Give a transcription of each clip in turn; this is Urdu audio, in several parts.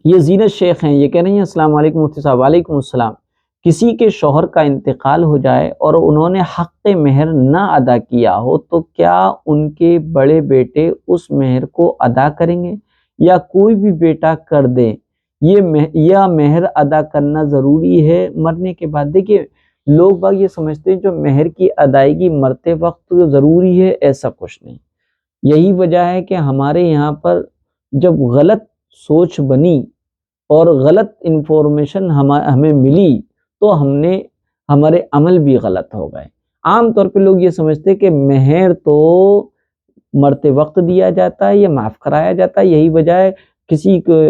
یہ زینت شیخ ہیں، یہ کہہ رہی ہیں السلام علیکم مفتی صاحب۔ وعلیکم السلام۔ کسی کے شوہر کا انتقال ہو جائے اور انہوں نے حق مہر نہ ادا کیا ہو تو کیا ان کے بڑے بیٹے اس مہر کو ادا کریں گے یا کوئی بھی بیٹا کر دے؟ یہ مہر ادا کرنا ضروری ہے مرنے کے بعد؟ دیکھیے لوگ باگ یہ سمجھتے ہیں جو مہر کی ادائیگی مرتے وقت ضروری ہے، ایسا کچھ نہیں۔ یہی وجہ ہے کہ ہمارے یہاں پر جب غلط سوچ بنی اور غلط انفارمیشن ہمیں ملی تو ہمارے عمل بھی غلط ہو گئے۔ عام طور پہ لوگ یہ سمجھتے کہ مہر تو مرتے وقت دیا جاتا ہے یا معاف کرایا جاتا ہے، یہی وجہ ہے کسی کو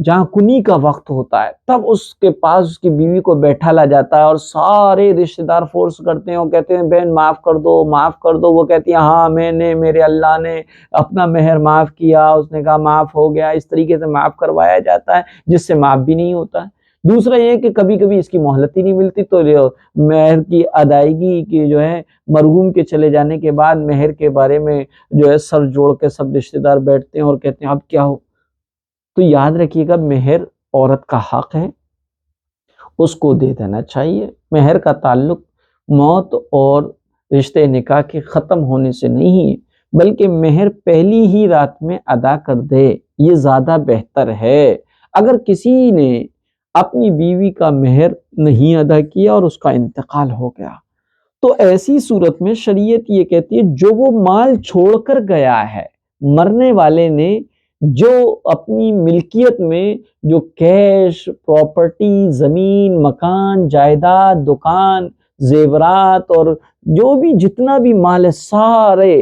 جہاں کنی کا وقت ہوتا ہے تب اس کے پاس اس کی بیوی کو بیٹھا لا جاتا ہے اور سارے رشتہ دار فورس کرتے ہیں اور کہتے ہیں بہن معاف کر دو معاف کر دو۔ وہ کہتی ہیں ہاں میرے اللہ نے اپنا مہر معاف کیا، اس نے کہا معاف ہو گیا۔ اس طریقے سے معاف کروایا جاتا ہے جس سے معاف بھی نہیں ہوتا ہے۔ دوسرا یہ کہ کبھی کبھی اس کی مہلت ہی نہیں ملتی تو مہر کی ادائیگی کی جو ہے مرحوم کے چلے جانے کے بعد مہر کے بارے میں جو ہے سر جوڑ کے سب رشتہ دار بیٹھتے ہیں اور کہتے ہیں اب کیا ہو۔ تو یاد رکھیے گا مہر عورت کا حق ہے، اس کو دے دینا چاہیے۔ مہر کا تعلق موت اور رشتے نکاح کے ختم ہونے سے نہیں ہے، بلکہ مہر پہلی ہی رات میں ادا کر دے، یہ زیادہ بہتر ہے۔ اگر کسی نے اپنی بیوی کا مہر نہیں ادا کیا اور اس کا انتقال ہو گیا تو ایسی صورت میں شریعت یہ کہتی ہے جو وہ مال چھوڑ کر گیا ہے، مرنے والے نے جو اپنی ملکیت میں جو کیش، پراپرٹی، زمین، مکان، جائیداد، دکان، زیورات اور جو بھی جتنا بھی مال ہے سارے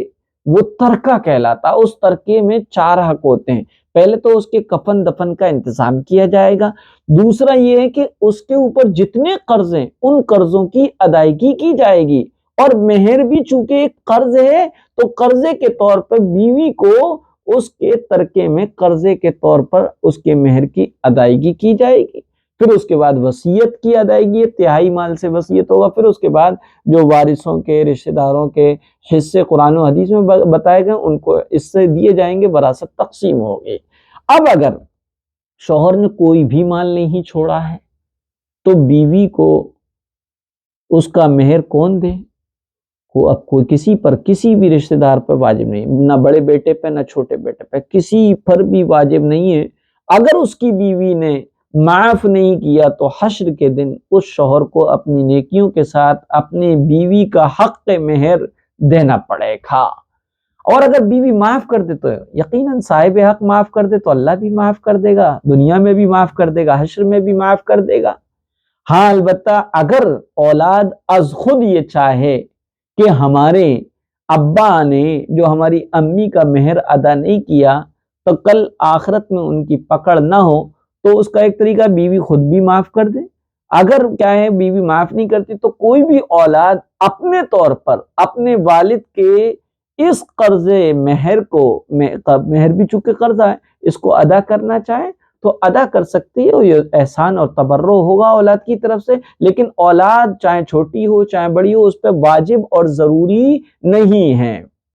وہ ترکہ کہلاتا۔ اس ترکے میں 4 حق ہوتے ہیں۔ پہلے تو اس کے کفن دفن کا انتظام کیا جائے گا، دوسرا یہ ہے کہ اس کے اوپر جتنے قرض ہیں ان قرضوں کی ادائیگی کی جائے گی، اور مہر بھی چونکہ ایک قرض ہے تو قرضے کے طور پر بیوی کو اس کے ترکے میں قرضے کے طور پر اس کے مہر کی ادائیگی کی جائے گی۔ پھر اس کے بعد وصیت کی ادائیگی، 1/3 مال سے وصیت ہوگا۔ پھر اس کے بعد جو وارثوں کے رشتہ داروں کے حصے قرآن و حدیث میں بتائے گئے ان کو اس سے دیے جائیں گے، وراثت تقسیم ہوگی۔ اب اگر شوہر نے کوئی بھی مال نہیں چھوڑا ہے تو بیوی کو اس کا مہر کون دے؟ اب کوئی کسی بھی رشتہ دار پر واجب نہیں، نہ بڑے بیٹے پہ نہ چھوٹے بیٹے پہ، کسی پر بھی واجب نہیں ہے۔ اگر اس کی بیوی نے معاف نہیں کیا تو حشر کے دن اس شوہر کو اپنی نیکیوں کے ساتھ اپنی بیوی کا حق مہر دینا پڑے گا۔ اور اگر بیوی معاف کر دے تو یقیناً صاحب حق معاف کر دے تو اللہ بھی معاف کر دے گا، دنیا میں بھی معاف کر دے گا، حشر میں بھی معاف کر دے گا۔ ہاں البتہ اگر اولاد از خود یہ چاہے کہ ہمارے ابا نے جو ہماری امی کا مہر ادا نہیں کیا تو کل آخرت میں ان کی پکڑ نہ ہو تو اس کا ایک طریقہ بیوی خود بھی معاف کر دے۔ اگر کیا ہے بیوی معاف نہیں کرتی تو کوئی بھی اولاد اپنے طور پر اپنے والد کے اس قرض مہر کو، مہر بھی چونکہ قرضہ ہے، اس کو ادا کرنا چاہے تو ادا کر سکتی ہے، یہ احسان اور تبرع ہوگا اولاد کی طرف سے، لیکن اولاد چاہے چھوٹی ہو چاہے بڑی ہو اس پہ واجب اور ضروری نہیں ہے۔